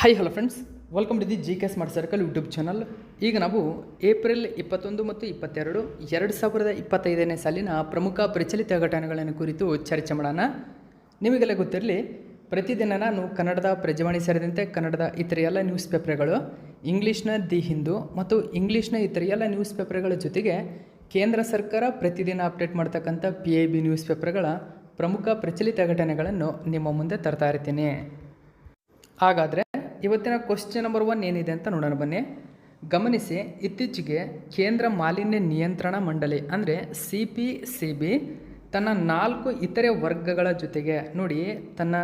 Hi hello friends, welcome to the G K smart circle YouTube channel. ಈಗ ನಾವು April 21 ಮತ್ತು 22, 2025ನೇ ಸಾಲಿನ ಪ್ರಮುಖ ಪ್ರಚಲಿತ ಘಟನೆಗಳನ್ನು ಕುರಿತು ಚರ್ಚೆ ಮಾಡೋಣ. ನಿಮಗೆಲ್ಲ ಗೊತ್ತಿರಲಿ, ಪ್ರತಿದಿನ ನಾನು ಕನ್ನಡದ ಪ್ರಜಾವಾಣಿ ಸೇರಿದಂತೆ ಕನ್ನಡದ ಇತರ ಎಲ್ಲ ನ್ಯೂಸ್ ಪೇಪರ್ಗಳು, ಇಂಗ್ಲೀಷ್ನ ದಿ ಹಿಂದೂ ಮತ್ತು ಇಂಗ್ಲೀಷ್ನ ಇತರ ಎಲ್ಲ ನ್ಯೂಸ್ ಪೇಪರ್ಗಳ ಜೊತೆಗೆ ಕೇಂದ್ರ ಸರ್ಕಾರ ಪ್ರತಿದಿನ ಅಪ್ಡೇಟ್ ಮಾಡ್ತಕ್ಕಂಥ PIB ನ್ಯೂಸ್ ಪೇಪರ್ಗಳ ಪ್ರಮುಖ ಪ್ರಚಲಿತ ಘಟನೆಗಳನ್ನು ನಿಮ್ಮ ಮುಂದೆ ತರ್ತಾ ಇರ್ತೀನಿ. ಹಾಗಾದರೆ ಇವತ್ತಿನ ಕ್ವಶ್ಚನ್ ನಂಬರ್ 1 ಏನಿದೆ ಅಂತ ನೋಡೋಣ ಬನ್ನಿ. ಗಮನಿಸಿ, ಇತ್ತೀಚೆಗೆ ಕೇಂದ್ರ ಮಾಲಿನ್ಯ ನಿಯಂತ್ರಣ ಮಂಡಳಿ ಅಂದರೆ CPCB ತನ್ನ 4 ಇತರೆ ವರ್ಗಗಳ ಜೊತೆಗೆ ನೋಡಿ ತನ್ನ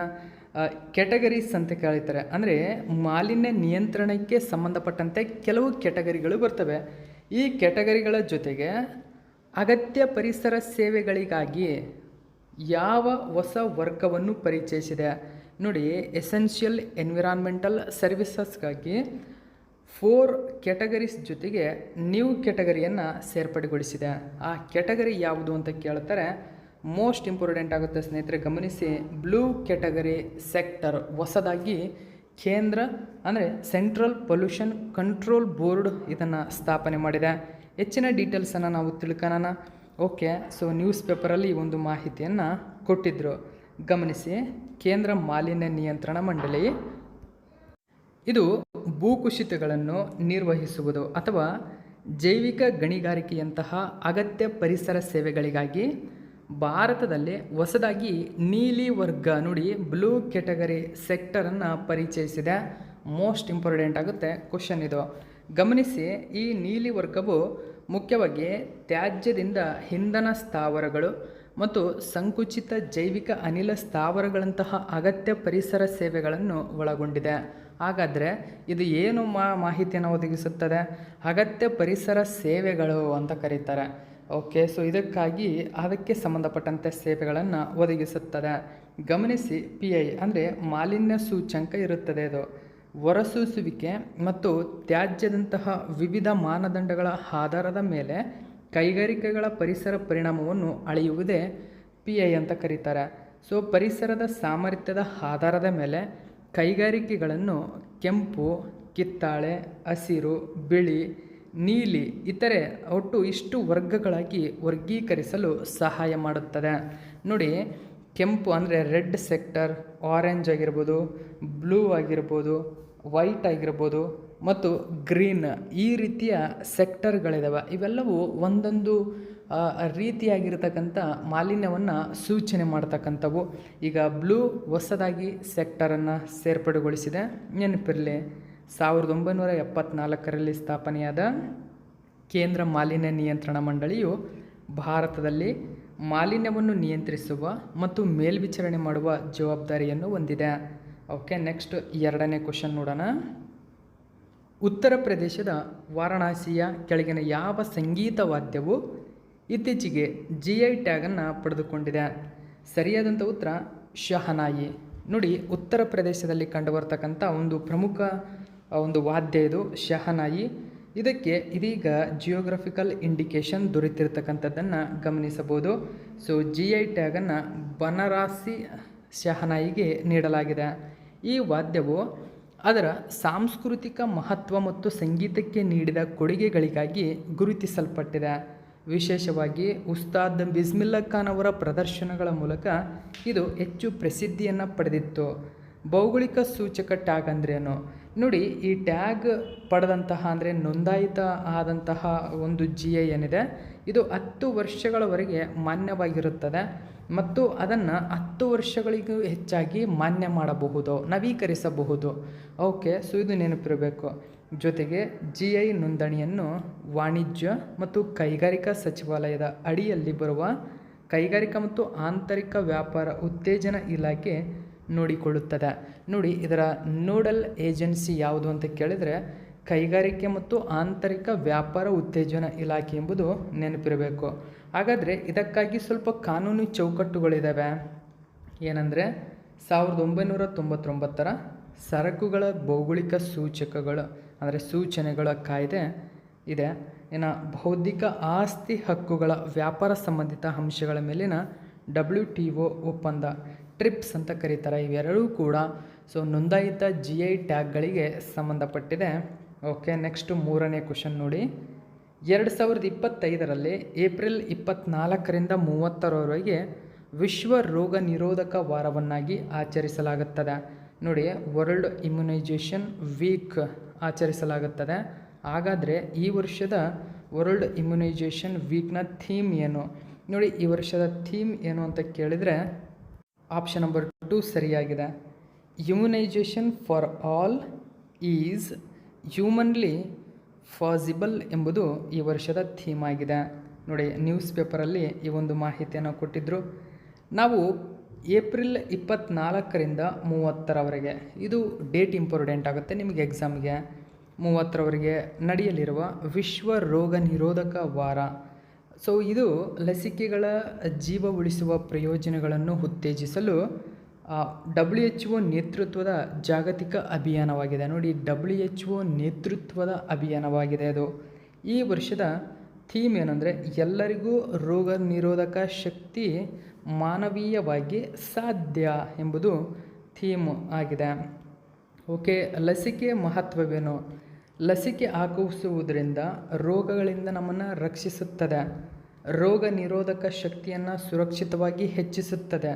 ಕ್ಯಾಟಗರೀಸ್ ಅಂತ ಕೇಳ್ತಾರೆ. ಅಂದರೆ ಮಾಲಿನ್ಯ ನಿಯಂತ್ರಣಕ್ಕೆ ಸಂಬಂಧಪಟ್ಟಂತೆ ಕೆಲವು ಕ್ಯಾಟಗರಿಗಳು ಬರ್ತವೆ. ಈ ಕ್ಯಾಟಗರಿಗಳ ಜೊತೆಗೆ ಅಗತ್ಯ ಪರಿಸರ ಸೇವೆಗಳಿಗಾಗಿ ಯಾವ ಹೊಸ ವರ್ಗವನ್ನು ಪರಿಚಯಿಸಿದೆ ನೋಡಿ. ಎಸೆನ್ಷಿಯಲ್ ಎನ್ವಿರಾನ್ಮೆಂಟಲ್ ಸರ್ವಿಸಸ್ಗಾಗಿ 4 ಕ್ಯಾಟಗರೀಸ್ ಜೊತೆಗೆ ನ್ಯೂ ಕ್ಯಾಟಗರಿಯನ್ನು ಸೇರ್ಪಡೆಗೊಳಿಸಿದೆ. ಆ ಕ್ಯಾಟಗರಿ ಯಾವುದು ಅಂತ ಕೇಳ್ತಾರೆ. ಮೋಸ್ಟ್ ಇಂಪಾರ್ಟೆಂಟ್ ಆಗುತ್ತೆ ಸ್ನೇಹಿತರೆ, ಗಮನಿಸಿ. ಬ್ಲೂ ಕ್ಯಾಟಗರಿ ಸೆಕ್ಟರ್ ಹೊಸದಾಗಿ ಕೇಂದ್ರ ಅಂದರೆ ಸೆಂಟ್ರಲ್ ಪೊಲ್ಯೂಷನ್ ಕಂಟ್ರೋಲ್ ಬೋರ್ಡ್ ಇದನ್ನು ಸ್ಥಾಪನೆ ಮಾಡಿದೆ. ಹೆಚ್ಚಿನ ಡೀಟೇಲ್ಸನ್ನು ನಾವು ತಿಳ್ಕೊಳ್ಳೋಣ. ಓಕೆ, ಸೊ ನ್ಯೂಸ್ ಪೇಪರಲ್ಲಿ ಈ ಒಂದು ಮಾಹಿತಿಯನ್ನು ಕೊಟ್ಟಿದ್ದರು. ಗಮನಿಸಿ, ಕೇಂದ್ರ ಮಾಲಿನ್ಯ ನಿಯಂತ್ರಣ ಮಂಡಳಿ ಇದು ಭೂಕುಸಿತಗಳನ್ನು ನಿರ್ವಹಿಸುವುದು ಅಥವಾ ಜೈವಿಕ ಗಣಿಗಾರಿಕೆಯಂತಹ ಅಗತ್ಯ ಪರಿಸರ ಸೇವೆಗಳಿಗಾಗಿ ಭಾರತದಲ್ಲಿ ಹೊಸದಾಗಿ ನೀಲಿ ವರ್ಗ ನೋಡಿ ಬ್ಲೂ ಕ್ಯಾಟಗರಿ ಸೆಕ್ಟರನ್ನು ಪರಿಚಯಿಸಿದೆ. ಮೋಸ್ಟ್ ಇಂಪಾರ್ಟೆಂಟ್ ಆಗುತ್ತೆ ಕ್ವಶನ್ ಇದು. ಗಮನಿಸಿ, ಈ ನೀಲಿ ವರ್ಗವು ಮುಖ್ಯವಾಗಿ ತ್ಯಾಜ್ಯದಿಂದ ಇಂಧನ ಸ್ಥಾವರಗಳು ಮತ್ತು ಸಂಕುಚಿತ ಜೈವಿಕ ಅನಿಲ ಸ್ಥಾವರಗಳಂತಹ ಅಗತ್ಯ ಪರಿಸರ ಸೇವೆಗಳನ್ನು ಒಳಗೊಂಡಿದೆ. ಹಾಗಾದರೆ ಇದು ಏನು ಮಾಹಿತಿಯನ್ನು ಒದಗಿಸುತ್ತದೆ? ಅಗತ್ಯ ಪರಿಸರ ಸೇವೆಗಳು ಅಂತ ಕರೀತಾರೆ. ಓಕೆ, ಸೊ ಇದಕ್ಕಾಗಿ ಅದಕ್ಕೆ ಸಂಬಂಧಪಟ್ಟಂತೆ ಸೇವೆಗಳನ್ನು ಒದಗಿಸುತ್ತದೆ. ಗಮನಿಸಿ, PI ಅಂದರೆ ಮಾಲಿನ್ಯ ಸೂಚ್ಯಂಕ ಇರುತ್ತದೆ. ಇದು ಹೊರಸೂಸುವಿಕೆ ಮತ್ತು ತ್ಯಾಜ್ಯದಂತಹ ವಿವಿಧ ಮಾನದಂಡಗಳ ಆಧಾರದ ಮೇಲೆ ಕೈಗಾರಿಕೆಗಳ ಪರಿಸರ ಪರಿಣಾಮವನ್ನು ಅಳೆಯುವುದೇ PI ಅಂತ ಕರೀತಾರೆ. ಸೊ ಪರಿಸರದ ಸಾಮರ್ಥ್ಯದ ಆಧಾರದ ಮೇಲೆ ಕೈಗಾರಿಕೆಗಳನ್ನು ಕೆಂಪು, ಕಿತ್ತಾಳೆ, ಹಸಿರು, ಬಿಳಿ, ನೀಲಿ ಇತರೆ ಒಟ್ಟು ಇಷ್ಟು ವರ್ಗಗಳಾಗಿ ವರ್ಗೀಕರಿಸಲು ಸಹಾಯ ಮಾಡುತ್ತದೆ. ನೋಡಿ, ಕೆಂಪು ಅಂದರೆ ರೆಡ್ ಸೆಕ್ಟರ್, ಆರೆಂಜ್ ಆಗಿರ್ಬೋದು, ಬ್ಲೂ ಆಗಿರ್ಬೋದು, ವೈಟ್ ಆಗಿರ್ಬೋದು ಮತ್ತು ಗ್ರೀನ್, ಈ ರೀತಿಯ ಸೆಕ್ಟರ್ಗಳಿದ್ದಾವೆ. ಇವೆಲ್ಲವೂ ಒಂದೊಂದು ರೀತಿಯಾಗಿರ್ತಕ್ಕಂಥ ಮಾಲಿನ್ಯವನ್ನು ಸೂಚನೆ ಮಾಡ್ತಕ್ಕಂಥವು. ಈಗ ಬ್ಲೂ ಹೊಸದಾಗಿ ಸೆಕ್ಟರನ್ನು ಸೇರ್ಪಡೆಗೊಳಿಸಿದೆ. ನೆನಪಿರಲಿ, 1974ರಲ್ಲಿ ಸ್ಥಾಪನೆಯಾದ ಕೇಂದ್ರ ಮಾಲಿನ್ಯ ನಿಯಂತ್ರಣ ಮಂಡಳಿಯು ಭಾರತದಲ್ಲಿ ಮಾಲಿನ್ಯವನ್ನು ನಿಯಂತ್ರಿಸುವ ಮತ್ತು ಮೇಲ್ವಿಚಾರಣೆ ಮಾಡುವ ಜವಾಬ್ದಾರಿಯನ್ನು ಹೊಂದಿದೆ. ಓಕೆ, ನೆಕ್ಸ್ಟ್ 2ನೇ ಕ್ವಶನ್ ನೋಡೋಣ. ಉತ್ತರ ಪ್ರದೇಶದ ವಾರಣಾಸಿಯ ಕೆಳಗಿನ ಯಾವ ಸಂಗೀತ ವಾದ್ಯವು ಇತ್ತೀಚೆಗೆ GI ಟ್ಯಾಗನ್ನು ಪಡೆದುಕೊಂಡಿದೆ? ಸರಿಯಾದಂಥ ಉತ್ತರ ಶಹನಾಯಿ. ನೋಡಿ, ಉತ್ತರ ಪ್ರದೇಶದಲ್ಲಿ ಕಂಡುಬರ್ತಕ್ಕಂಥ ಒಂದು ಪ್ರಮುಖ ಒಂದು ವಾದ್ಯ ಇದು ಶಹನಾಯಿ. ಇದಕ್ಕೆ ಇದೀಗ ಜಿಯೋಗ್ರಫಿಕಲ್ ಇಂಡಿಕೇಶನ್ ದೊರೆತಿರ್ತಕ್ಕಂಥದ್ದನ್ನು ಗಮನಿಸಬಹುದು. ಸೊ GI ಟ್ಯಾಗನ್ನು ಬನಾರಸಿ ಶಹನಾಯಿಗೆ ನೀಡಲಾಗಿದೆ. ಈ ವಾದ್ಯವು ಅದರ ಸಾಂಸ್ಕೃತಿಕ ಮಹತ್ವ ಮತ್ತು ಸಂಗೀತಕ್ಕೆ ನೀಡಿದ ಕೊಡುಗೆಗಳಿಗಾಗಿ ಗುರುತಿಸಲ್ಪಟ್ಟಿದೆ. ವಿಶೇಷವಾಗಿ ಉಸ್ತಾದ್ ಬಿಸ್ಮಿಲ್ಲಾ ಖಾನ್ ಅವರ ಪ್ರದರ್ಶನಗಳ ಮೂಲಕ ಇದು ಹೆಚ್ಚು ಪ್ರಸಿದ್ಧಿಯನ್ನು ಪಡೆದಿತ್ತು. ಭೌಗೋಳಿಕ ಸೂಚಕ ಟ್ಯಾಗ್ ಅಂದ್ರೇನು ನೋಡಿ. ಈ ಟ್ಯಾಗ್ ಪಡೆದಂತಹ ಅಂದರೆ ನೋಂದಾಯಿತ ಆದಂತಹ ಒಂದು GI ಏನಿದೆ, ಇದು 10 ವರ್ಷಗಳವರೆಗೆ ಮಾನ್ಯವಾಗಿರುತ್ತದೆ ಮತ್ತು ಅದನ್ನು 10 ವರ್ಷಗಳಿಗೂ ಹೆಚ್ಚಾಗಿ ಮಾನ್ಯ ಮಾಡಬಹುದು, ನವೀಕರಿಸಬಹುದು. ಓಕೆ, ಸೊ ಇದು ನೆನಪಿರಬೇಕು. ಜೊತೆಗೆ GI ನೋಂದಣಿಯನ್ನು ವಾಣಿಜ್ಯ ಮತ್ತು ಕೈಗಾರಿಕಾ ಸಚಿವಾಲಯದ ಅಡಿಯಲ್ಲಿ ಬರುವ ಕೈಗಾರಿಕಾ ಮತ್ತು ಆಂತರಿಕ ವ್ಯಾಪಾರ ಉತ್ತೇಜನ ಇಲಾಖೆ ನೋಡಿಕೊಳ್ಳುತ್ತದೆ. ನೋಡಿ, ಇದರ ನೋಡಲ್ ಏಜೆನ್ಸಿ ಯಾವುದು ಅಂತ ಕೇಳಿದರೆ ಕೈಗಾರಿಕೆ ಮತ್ತು ಆಂತರಿಕ ವ್ಯಾಪಾರ ಉತ್ತೇಜನ ಇಲಾಖೆ ಎಂಬುದು ನೆನಪಿರಬೇಕು. ಹಾಗಾದರೆ ಇದಕ್ಕಾಗಿ ಸ್ವಲ್ಪ ಕಾನೂನು ಚೌಕಟ್ಟುಗಳಿದ್ದಾವೆ. ಏನಂದರೆ 1999ರ ಸರಕುಗಳ ಭೌಗೋಳಿಕ ಸೂಚಕಗಳು ಅಂದರೆ ಸೂಚನೆಗಳ ಕಾಯ್ದೆ ಇದೆ. ಇನ್ನು ಬೌದ್ಧಿಕ ಆಸ್ತಿ ಹಕ್ಕುಗಳ ವ್ಯಾಪಾರ ಸಂಬಂಧಿತ ಅಂಶಗಳ ಮೇಲಿನ WTO ಒಪ್ಪಂದ, ಟ್ರಿಪ್ಸ್ ಅಂತ ಕರೀತಾರೆ. ಇವೆರಡೂ ಕೂಡ ಸೊ ನೋಂದಾಯಿತ GI ಟ್ಯಾಗ್ಗಳಿಗೆ ಸಂಬಂಧಪಟ್ಟಿದೆ. ಓಕೆ, ನೆಕ್ಸ್ಟ್ 3ನೇ ಕ್ವಶನ್ ನೋಡಿ. 2025ರಲ್ಲಿ ಏಪ್ರಿಲ್ 24ರಿಂದ 30ರವರೆಗೆ ವಿಶ್ವ ರೋಗ ನಿರೋಧಕ ವಾರವನ್ನಾಗಿ ಆಚರಿಸಲಾಗುತ್ತದೆ. ನೋಡಿ, ವರ್ಲ್ಡ್ ಇಮ್ಯುನೈಜೇಷನ್ ವೀಕ್ ಆಚರಿಸಲಾಗುತ್ತದೆ. ಹಾಗಾದರೆ ಈ ವರ್ಷದ ವರ್ಲ್ಡ್ ಇಮ್ಯುನೈಜೇಷನ್ ವೀಕ್ನ ಥೀಮ್ ಏನು? ನೋಡಿ, ಈ ವರ್ಷದ ಥೀಮ್ ಏನು ಅಂತ ಕೇಳಿದರೆ ಆಪ್ಷನ್ ನಂಬರ್ 2 ಸರಿಯಾಗಿದೆ. Immunization for all is humanly possible ಎಂಬುದು ಈ ವರ್ಷದ ಥೀಮ್ ಆಗಿದೆ. ನೋಡಿ, ನ್ಯೂಸ್ ಪೇಪರಲ್ಲಿ ಈ ಒಂದು ಮಾಹಿತಿಯನ್ನು ಕೊಟ್ಟಿದ್ದರು. ನಾವು ಏಪ್ರಿಲ್ 24ರಿಂದ 30ರವರೆಗೆ, ಇದು ಡೇಟ್ ಇಂಪಾರ್ಟೆಂಟ್ ಆಗುತ್ತೆ ನಿಮಗೆ ಎಕ್ಸಾಮ್ಗೆ, 30ರವರೆಗೆ ನಡೆಯಲಿರುವ ವಿಶ್ವ ರೋಗ ನಿರೋಧಕ ವಾರ. ಸೊ ಇದು ಲಸಿಕೆಗಳ ಜೀವ ಉಳಿಸುವ ಪ್ರಯೋಜನಗಳನ್ನು ಉತ್ತೇಜಿಸಲು WHO ನೇತೃತ್ವದ ಜಾಗತಿಕ ಅಭಿಯಾನವಾಗಿದೆ. ನೋಡಿ, WHO ನೇತೃತ್ವದ ಅಭಿಯಾನವಾಗಿದೆ ಅದು. ಈ ವರ್ಷದ ಥೀಮ್ ಏನಂದರೆ ಎಲ್ಲರಿಗೂ ರೋಗ ನಿರೋಧಕ ಶಕ್ತಿ ಮಾನವೀಯವಾಗಿ ಸಾಧ್ಯ ಎಂಬುದು ಥೀಮ್ ಆಗಿದೆ. ಓಕೆ, ಲಸಿಕೆ ಮಹತ್ವವೇನು? ಲಸಿಕೆ ಹಾಕಿಸುವುದರಿಂದ ರೋಗಗಳಿಂದ ನಮ್ಮನ್ನು ರಕ್ಷಿಸುತ್ತದೆ, ರೋಗ ನಿರೋಧಕ ಶಕ್ತಿಯನ್ನು ಸುರಕ್ಷಿತವಾಗಿ ಹೆಚ್ಚಿಸುತ್ತದೆ,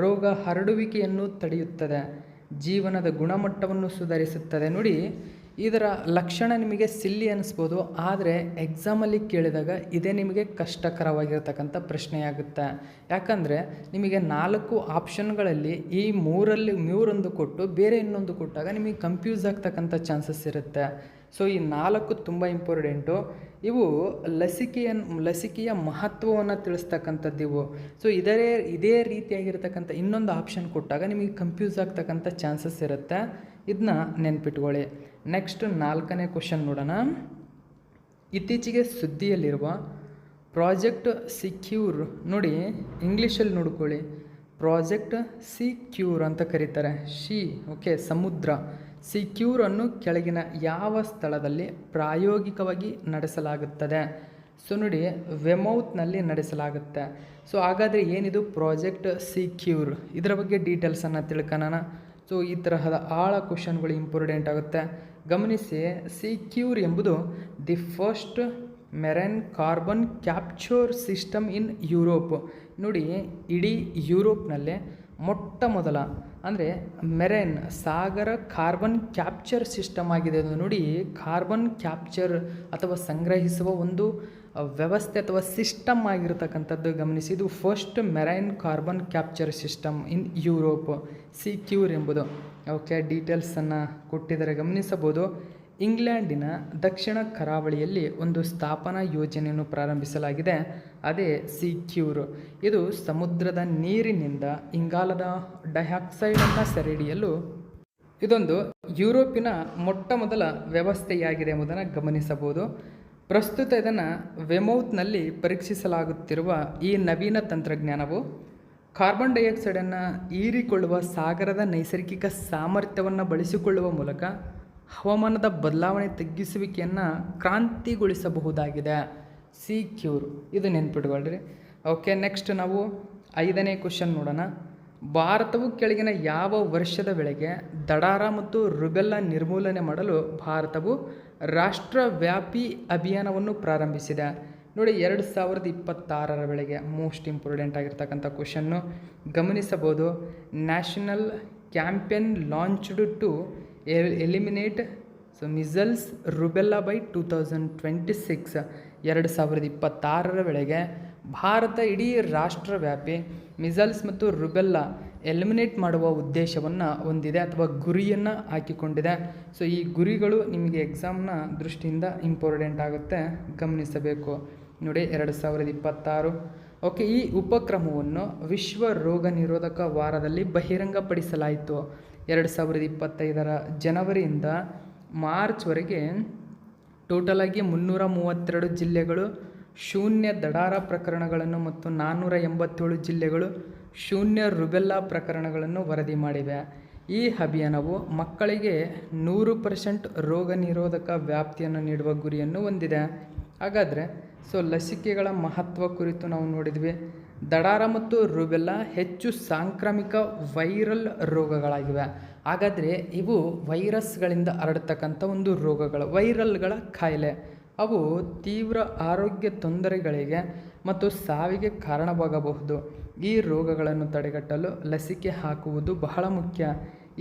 ರೋಗ ಹರಡುವಿಕೆಯನ್ನು ತಡೆಯುತ್ತದೆ, ಜೀವನದ ಗುಣಮಟ್ಟವನ್ನು ಸುಧಾರಿಸುತ್ತದೆ. ನೋಡಿ, ಇದರ ಲಕ್ಷಣ ನಿಮಗೆ ಸಿಲ್ಲಿ ಅನ್ನಿಸ್ಬೋದು, ಆದರೆ ಎಕ್ಸಾಮಲ್ಲಿ ಕೇಳಿದಾಗ ಇದೇ ನಿಮಗೆ ಕಷ್ಟಕರವಾಗಿರ್ತಕ್ಕಂಥ ಪ್ರಶ್ನೆಯಾಗುತ್ತೆ. ಯಾಕಂದರೆ ನಿಮಗೆ 4 ಆಪ್ಷನ್ಗಳಲ್ಲಿ ಈ 3ರಲ್ಲಿ ಕೊಟ್ಟು ಬೇರೆ ಇನ್ನೊಂದು ಕೊಟ್ಟಾಗ ನಿಮಗೆ ಕನ್ಫ್ಯೂಸ್ ಆಗ್ತಕ್ಕಂಥ ಚಾನ್ಸಸ್ ಇರುತ್ತೆ. ಸೊ ಈ 4 ತುಂಬ ಇಂಪಾರ್ಟೆಂಟು. ಇವು ಲಸಿಕೆಯ ಮಹತ್ವವನ್ನು ತಿಳಿಸ್ತಕ್ಕಂಥದ್ದು ಇವು. ಸೊ ಇದೇ ರೀತಿಯಾಗಿರ್ತಕ್ಕಂಥ ಇನ್ನೊಂದು ಆಪ್ಷನ್ ಕೊಟ್ಟಾಗ ನಿಮಗೆ ಕನ್ಫ್ಯೂಸ್ ಆಗ್ತಕ್ಕಂಥ ಚಾನ್ಸಸ್ ಇರುತ್ತೆ. ಇದನ್ನ ನೆನ್ಪಿಟ್ಕೊಳ್ಳಿ. ನೆಕ್ಸ್ಟ್ 4ನೇ ಕ್ವಶನ್ ನೋಡೋಣ. ಇತ್ತೀಚೆಗೆ ಸುದ್ದಿಯಲ್ಲಿರುವ ಪ್ರಾಜೆಕ್ಟ್ ಸಿಕ್ಯೂರ್, ನೋಡಿ ಇಂಗ್ಲೀಷಲ್ಲಿ ನೋಡ್ಕೊಳ್ಳಿ, ಪ್ರಾಜೆಕ್ಟ್ ಸಿಕ್ಯೂರ್ ಅಂತ ಕರೀತಾರೆ. ಓಕೆ, ಸಮುದ್ರ. ಸಿಕ್ಯೂರನ್ನು ಕೆಳಗಿನ ಯಾವ ಸ್ಥಳದಲ್ಲಿ ಪ್ರಾಯೋಗಿಕವಾಗಿ ನಡೆಸಲಾಗುತ್ತದೆ? ಸೊ ನೋಡಿ, ವೆಮೌತ್ನಲ್ಲಿ ನಡೆಸಲಾಗುತ್ತೆ. ಸೊ ಹಾಗಾದರೆ ಏನಿದು ಪ್ರಾಜೆಕ್ಟ್ ಸಿಕ್ಯೂರ್? ಇದರ ಬಗ್ಗೆ ಡೀಟೇಲ್ಸನ್ನು ತಿಳ್ಕೊಳ್ಳೋಣ. ಸೊ ಈ ತರಹದ ಆಳ ಕ್ವಶನ್ಗಳು ಇಂಪಾರ್ಟೆಂಟ್ ಆಗುತ್ತೆ, ಗಮನಿಸಿ. ಸಿಕ್ಯೂರ್ ಎಂಬುದು the first marine carbon capture system in Europe. ನೋಡಿ, ಇಡೀ ಯುರೋಪ್ನಲ್ಲೇ ಮೊಟ್ಟ ಮೊದಲ ಅಂದರೆ ಮೆರೈನ್ ಸಾಗರ ಕಾರ್ಬನ್ ಕ್ಯಾಪ್ಚರ್ ಸಿಸ್ಟಮ್ ಆಗಿದೆ ಅದು. ನೋಡಿ, ಕಾರ್ಬನ್ ಕ್ಯಾಪ್ಚರ್ ಅಥವಾ ಸಂಗ್ರಹಿಸುವ ಒಂದು ವ್ಯವಸ್ಥೆ ಅಥವಾ ಸಿಸ್ಟಮ್ ಆಗಿರತಕ್ಕಂಥದ್ದು ಗಮನಿಸಿ. ಇದು first marine carbon capture system in Europe, secure ಎಂಬುದು. ಓಕೆ, ಡೀಟೇಲ್ಸನ್ನು ಕೊಟ್ಟಿದ್ದಾರೆ ಗಮನಿಸಬಹುದು. ಇಂಗ್ಲೆಂಡಿನ ದಕ್ಷಿಣ ಕರಾವಳಿಯಲ್ಲಿ ಒಂದು ಸ್ಥಾಪನಾ ಯೋಜನೆಯನ್ನು ಪ್ರಾರಂಭಿಸಲಾಗಿದೆ, ಅದೇ ಸಿಕ್ಯೂರ್. ಇದು ಸಮುದ್ರದ ನೀರಿನಿಂದ ಇಂಗಾಲದ ಡೈಆಕ್ಸೈಡನ್ನು ಸೆರೆಹಿಡಿಯಲು ಇದೊಂದು ಯುರೋಪಿನ ಮೊಟ್ಟ ಮೊದಲ ವ್ಯವಸ್ಥೆಯಾಗಿದೆ ಎಂಬುದನ್ನು ಗಮನಿಸಬಹುದು. ಪ್ರಸ್ತುತ ಇದನ್ನು ವೆಮೌತ್ನಲ್ಲಿ ಪರೀಕ್ಷಿಸಲಾಗುತ್ತಿರುವ ಈ ನವೀನ ತಂತ್ರಜ್ಞಾನವು ಕಾರ್ಬನ್ ಡೈಆಕ್ಸೈಡನ್ನು ಹೀರಿಕೊಳ್ಳುವ ಸಾಗರದ ನೈಸರ್ಗಿಕ ಸಾಮರ್ಥ್ಯವನ್ನು ಬಳಸಿಕೊಳ್ಳುವ ಮೂಲಕ ಹವಾಮಾನದ ಬದಲಾವಣೆ ತಗ್ಗಿಸುವಿಕೆಯನ್ನು ಕ್ರಾಂತಿಗೊಳಿಸಬಹುದಾಗಿದೆ. ಸಿಕ್ಯೂರ್, ಇದು ನೆನ್ಪಿಟ್ಕೊಳ್ರಿ. ಓಕೆ, ನೆಕ್ಸ್ಟ್ ನಾವು 5ನೇ ಕ್ವಶನ್ ನೋಡೋಣ. ಭಾರತವು ಕೆಳಗಿನ ಯಾವ ವರ್ಷದ ವೇಳೆಗೆ ದಡಾರ ಮತ್ತು ರುಬೆಲ್ಲಾ ನಿರ್ಮೂಲನೆ ಮಾಡಲು ಭಾರತವು ರಾಷ್ಟ್ರವ್ಯಾಪಿ ಅಭಿಯಾನವನ್ನು ಪ್ರಾರಂಭಿಸಿದೆ? ನೋಡಿ, 2026ರ ವೇಳೆಗೆ ಮೋಸ್ಟ್ ಇಂಪಾರ್ಟೆಂಟ್ ಆಗಿರ್ತಕ್ಕಂಥ ಕ್ವಶನ್ನು ಗಮನಿಸಬಹುದು. National campaign launched to eliminate measles rubella by 2026. 2026ರ ವೇಳೆಗೆ ಭಾರತ ಇಡೀ ರಾಷ್ಟ್ರವ್ಯಾಪಿ ಮಿಸಲ್ಸ್ ಮತ್ತು ರುಬೆಲ್ಲಾ ಎಲಿಮಿನೇಟ್ ಮಾಡುವ ಉದ್ದೇಶವನ್ನು ಹೊಂದಿದೆ ಅಥವಾ ಗುರಿಯನ್ನು ಹಾಕಿಕೊಂಡಿದೆ. ಸೊ ಈ ಗುರಿಗಳು ನಿಮಗೆ ಎಕ್ಸಾಮ್ನ ದೃಷ್ಟಿಯಿಂದ ಇಂಪಾರ್ಟೆಂಟ್ ಆಗುತ್ತೆ, ಗಮನಿಸಬೇಕು. ನೋಡಿ, 2026. ಓಕೆ, ಈ ಉಪಕ್ರಮವನ್ನು ವಿಶ್ವ ರೋಗ ನಿರೋಧಕ ವಾರದಲ್ಲಿ ಬಹಿರಂಗಪಡಿಸಲಾಯಿತು. 2025ರ ಜನವರಿಯಿಂದ ಮಾರ್ಚ್ವರೆಗೆ ಟೋಟಲಾಗಿ 332 ಜಿಲ್ಲೆಗಳು ಶೂನ್ಯ ದಡಾರ ಪ್ರಕರಣಗಳನ್ನು ಮತ್ತು 487 ಜಿಲ್ಲೆಗಳು ಶೂನ್ಯ ರುಬೆಲ್ಲಾ ಪ್ರಕರಣಗಳನ್ನು ವರದಿ ಮಾಡಿವೆ. ಈ ಅಭಿಯಾನವು ಮಕ್ಕಳಿಗೆ 100% ರೋಗ ನಿರೋಧಕ ವ್ಯಾಪ್ತಿಯನ್ನು ನೀಡುವ ಗುರಿಯನ್ನು ಹೊಂದಿದೆ. ಹಾಗಾದರೆ ಲಸಿಕೆಗಳ ಮಹತ್ವ ಕುರಿತು ನಾವು ನೋಡಿದ್ವಿ. ದಡಾರ ಮತ್ತು ರುಬೆಲ್ಲಾ ಹೆಚ್ಚು ಸಾಂಕ್ರಾಮಿಕ ವೈರಲ್ ರೋಗಗಳಾಗಿವೆ. ಹಾಗಾದರೆ ಇವು ವೈರಸ್ಗಳಿಂದ ಹರಡ್ತಕ್ಕಂಥ ಒಂದು ರೋಗಗಳು, ವೈರಲ್ಗಳ ಕಾಯಿಲೆ. ಅವು ತೀವ್ರ ಆರೋಗ್ಯ ತೊಂದರೆಗಳಿಗೆ ಮತ್ತು ಸಾವಿಗೆ ಕಾರಣವಾಗಬಹುದು. ಈ ರೋಗಗಳನ್ನು ತಡೆಗಟ್ಟಲು ಲಸಿಕೆ ಹಾಕುವುದು ಬಹಳ ಮುಖ್ಯ.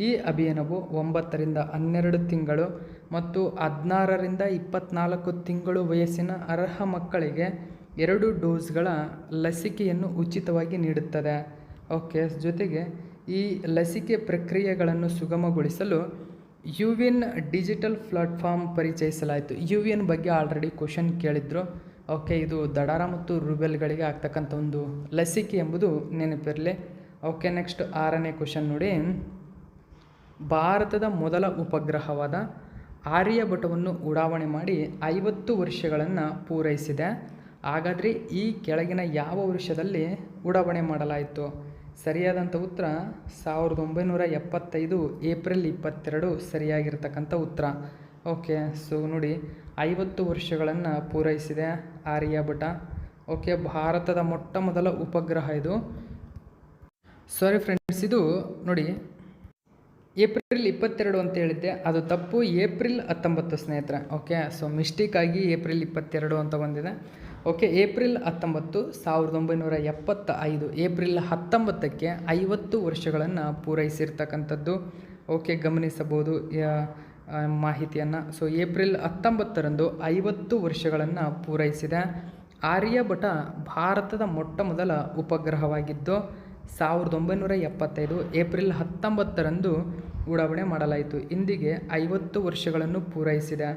ಈ ಅಭಿಯಾನವು 9 ರಿಂದ 12 ತಿಂಗಳು ಮತ್ತು 16 ರಿಂದ 24 ತಿಂಗಳು ವಯಸ್ಸಿನ ಅರ್ಹ ಮಕ್ಕಳಿಗೆ 2 ಡೋಸ್ಗಳ ಲಸಿಕೆಯನ್ನು ಉಚಿತವಾಗಿ ನೀಡುತ್ತದೆ. ಓಕೆ, ಜೊತೆಗೆ ಈ ಲಸಿಕೆ ಪ್ರಕ್ರಿಯೆಗಳನ್ನು ಸುಗಮಗೊಳಿಸಲು ಯುವಿನ್ ಡಿಜಿಟಲ್ ಪ್ಲಾಟ್ಫಾರ್ಮ್ ಪರಿಚಯಿಸಲಾಯಿತು. ಯುವಿನ್ ಬಗ್ಗೆ ಆಲ್ರೆಡಿ ಕ್ವಶನ್ ಕೇಳಿದ್ರು. ಓಕೆ, ಇದು ದಡಾರ ಮತ್ತು ರುಬೆಲ್ಗಳಿಗೆ ಆಗ್ತಕ್ಕಂಥ ಒಂದು ಲಸಿಕೆ ಎಂಬುದು ನೆನಪಿರಲಿ. ಓಕೆ, ನೆಕ್ಸ್ಟ್ 6ನೇ ಕ್ವಶನ್ ನೋಡಿ. ಭಾರತದ ಮೊದಲ ಉಪಗ್ರಹವಾದ ಆರ್ಯಭಟವನ್ನು ಉಡಾವಣೆ ಮಾಡಿ 50 ವರ್ಷಗಳನ್ನು ಪೂರೈಸಿದೆ. ಹಾಗಾದರೆ ಈ ಕೆಳಗಿನ ಯಾವ ವರ್ಷದಲ್ಲಿ ಉಡಾವಣೆ ಮಾಡಲಾಯಿತು? ಸರಿಯಾದಂಥ ಉತ್ತರ 1975 ಏಪ್ರಿಲ್ 22 ಸರಿಯಾಗಿರ್ತಕ್ಕಂಥ ಉತ್ತರ. ಓಕೆ, ಸೊ ನೋಡಿ 50 ವರ್ಷಗಳನ್ನು ಪೂರೈಸಿದೆ ಆರ್ಯಭಟ. ಓಕೆ, ಭಾರತದ ಮೊಟ್ಟ ಮೊದಲ ಉಪಗ್ರಹ ಇದು. ಸಾರಿ ಫ್ರೆಂಡ್ಸ್, ಇದು ನೋಡಿ ಏಪ್ರಿಲ್ 22 ಅಂತ ಹೇಳಿದ್ದೆ, ಅದು ತಪ್ಪು. ಏಪ್ರಿಲ್ 19 ಸ್ನೇಹಿತರೆ. ಓಕೆ, ಸೊ ಮಿಸ್ಟೇಕಾಗಿ ಏಪ್ರಿಲ್ 22 ಅಂತ ಬಂದಿದೆ. ಓಕೆ, ಏಪ್ರಿಲ್ 19, 1975 ಏಪ್ರಿಲ್ 19ಕ್ಕೆ 50 ವರ್ಷಗಳನ್ನು ಪೂರೈಸಿರ್ತಕ್ಕಂಥದ್ದು. ಓಕೆ, ಗಮನಿಸಬಹುದು ಮಾಹಿತಿಯನ್ನು. ಸೊ ಏಪ್ರಿಲ್ 19ರಂದು 50 ವರ್ಷಗಳನ್ನು ಪೂರೈಸಿದೆ. ಆರ್ಯಭಟ ಭಾರತದ ಮೊಟ್ಟ ಮೊದಲ ಉಪಗ್ರಹವಾಗಿದ್ದು 1975 ಏಪ್ರಿಲ್ 19ರಂದು ಉಡಾವಣೆ ಮಾಡಲಾಯಿತು. ಇಂದಿಗೆ 50 ವರ್ಷಗಳನ್ನು ಪೂರೈಸಿದೆ.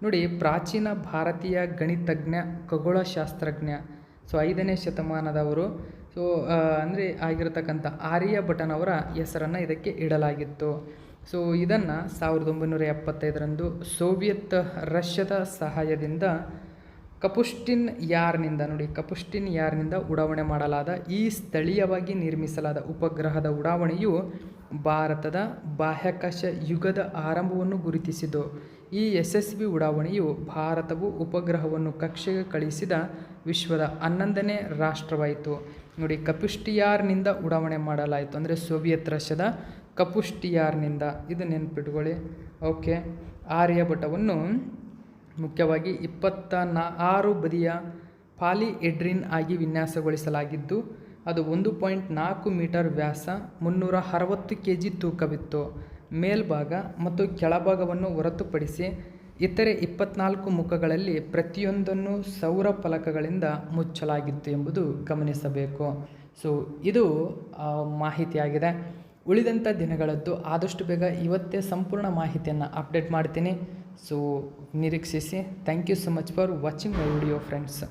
ನೋಡಿ, ಪ್ರಾಚೀನ ಭಾರತೀಯ ಗಣಿತಜ್ಞ, ಖಗೋಳಶಾಸ್ತ್ರಜ್ಞ. ಸೊ 5ನೇ ಶತಮಾನದವರು. ಸೊ ಅಂದರೆ ಆಗಿರತಕ್ಕಂಥ ಆರ್ಯಭಟನವರ ಹೆಸರನ್ನು ಇದಕ್ಕೆ ಇಡಲಾಗಿತ್ತು. ಸೊ ಇದನ್ನು 1975ರಂದು ಸೋವಿಯತ್ ರಷ್ಯಾದ ಸಹಾಯದಿಂದ ಕಪುಸ್ಟಿನ್ ಯಾರ್ನಿಂದ ಉಡಾವಣೆ ಮಾಡಲಾದ ಈ ಸ್ಥಳೀಯವಾಗಿ ನಿರ್ಮಿಸಲಾದ ಉಪಗ್ರಹದ ಉಡಾವಣೆಯು ಭಾರತದ ಬಾಹ್ಯಾಕಾಶ ಯುಗದ ಆರಂಭವನ್ನು ಗುರುತಿಸಿತು. ಈ ಯಶಸ್ವಿ ಉಡಾವಣೆಯು ಭಾರತವು ಉಪಗ್ರಹವನ್ನು ಕಕ್ಷೆಗೆ ಕಳುಹಿಸಿದ ವಿಶ್ವದ 11ನೇ ರಾಷ್ಟ್ರವಾಯಿತು. ನೋಡಿ, ಕಪುಸ್ಟಿಯಾರ್ನಿಂದ ಉಡಾವಣೆ ಮಾಡಲಾಯಿತು ಅಂದರೆ ಸೋವಿಯತ್ ರಷ್ಯಾದ ಕಪುಸ್ಟಿಯಾರ್ನಿಂದ. ಇದು ನೆನ್ಪಿಟ್ಕೊಳ್ಳಿ. ಓಕೆ, ಆರ್ಯಭಟವನ್ನು ಮುಖ್ಯವಾಗಿ 26 ಬದಿಯ ಪಾಲಿಎಡ್ರಿನ್ ಆಗಿ ವಿನ್ಯಾಸಗೊಳಿಸಲಾಗಿದ್ದು ಅದು 1.4 ಮೀಟರ್ ವ್ಯಾಸ, 360 kg ತೂಕವಿತ್ತು. ಮೇಲ್ಭಾಗ ಮತ್ತು ಕೆಳಭಾಗವನ್ನು ಹೊರತುಪಡಿಸಿ ಇತರೆ 24 ಮುಖಗಳಲ್ಲಿ ಪ್ರತಿಯೊಂದನ್ನು ಸೌರ ಫಲಕಗಳಿಂದ ಮುಚ್ಚಲಾಗಿತ್ತು ಎಂಬುದು ಗಮನಿಸಬೇಕು. ಸೊ ಇದು ಮಾಹಿತಿಯಾಗಿದೆ. ಉಳಿದಂಥ ದಿನಗಳದ್ದು ಆದಷ್ಟು ಬೇಗ ಇವತ್ತೇ ಸಂಪೂರ್ಣ ಮಾಹಿತಿಯನ್ನು ಅಪ್ಡೇಟ್ ಮಾಡ್ತೀನಿ. ಸೊ ನಿರೀಕ್ಷಿಸಿ. Thank you so much for watching my video friends.